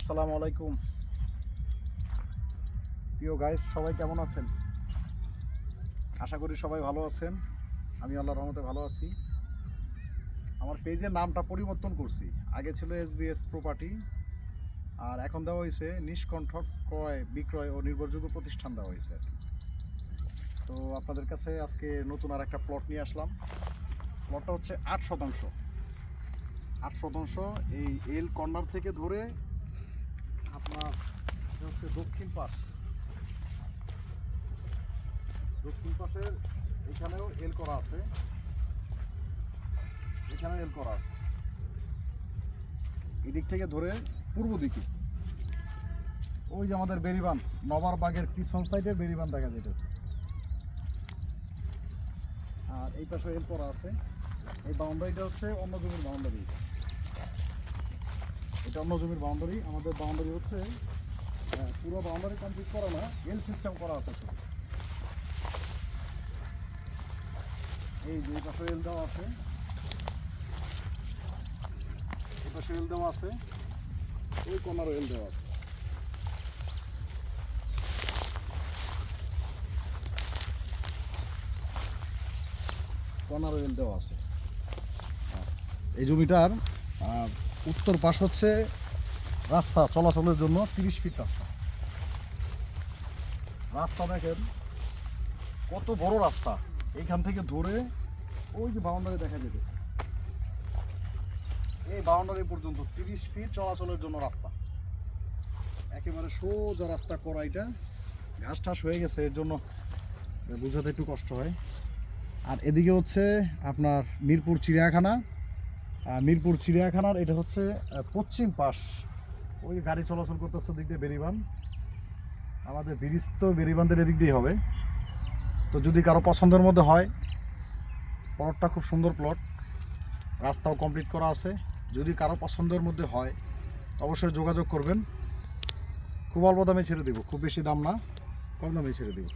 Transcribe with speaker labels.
Speaker 1: আসসালামু আলাইকুম প্রিয় গাইস, সবাই কেমন আছেন? আশা করি সবাই ভালো আছেন। আমি আল্লাহর রহমতে ভালো আছি। আমার পেজের নামটা পরিবর্তন করছি। আগে ছিল এসবিএস প্রপার্টি, আর এখন দেওয়া হয়েছে নিষ্কণ্ঠক ক্রয় বিক্রয় ও নির্ভরযোগ্য প্রতিষ্ঠান দেওয়া হয়েছে। তো আপনাদের কাছে আজকে নতুন আর একটা প্লট নিয়ে আসলাম। প্লটটা হচ্ছে 8 শতাংশ। এই এল কর্নার থেকে ধরে আপনার হচ্ছে দক্ষিণ পাশের এখানেও এল করা আছে, এখানেও এল করা আছে। এদিক থেকে ধরে পূর্ব দিকে ওই যে আমাদের বেরিবান, নবার বাগের পিছন সাইডে বেরিবান দেখা যেতেছে। আর এই পাশে এল করা আছে। এই বাউন্ডারিটা হচ্ছে অন্য জমির বাউন্ডারি। এটা অন্য জমির বাউন্ডারি। আমাদের বাউন্ডারি হচ্ছে পুরো বাউন্ডারি কমপ্লিট করা না, এল সিস্টেম করা আছে শুধু। এই যে পাশে এল দেওয়া আছে, এই পাশে এল দেওয়া আছে, ওই কর্নারও এল দেওয়া আছে। কর্নারও এল দেওয়া আছে। এই জমিটার উত্তর পাশ হচ্ছে রাস্তা চলাচলের জন্য 30 ফিট রাস্তা। রাস্তা দেখেন কত বড় রাস্তা। এইখান থেকে ধরে ওই যে বাউন্ডারি দেখা যেতেছে, এই বাউন্ডারি পর্যন্ত 30 ফিট চলাচলের জন্য রাস্তা। একেবারে সোজা রাস্তা করা। এটা ঘাস টাস হয়ে গেছে, এর জন্য বোঝাতে একটু কষ্ট হয়। আর এদিকে হচ্ছে আপনার মিরপুর চিড়িয়াখানা। মিরপুর চিড়িয়াখানার এটা হচ্ছে পশ্চিম পাশ। ওই গাড়ি চলাচল করতেছে দিক দিয়ে বেরিবান। আমাদের ব্রিজ তো বেরিবানদের এদিক দিয়ে হবে। তো যদি কারো পছন্দের মধ্যে হয়, প্লটটা খুব সুন্দর প্লট, রাস্তাও কমপ্লিট করা আছে। যদি কারো পছন্দের মধ্যে হয় অবশ্যই যোগাযোগ করবেন। খুব অল্প দামে ছেড়ে দেবো, খুব বেশি দাম না, কম দামে ছেড়ে দেবো।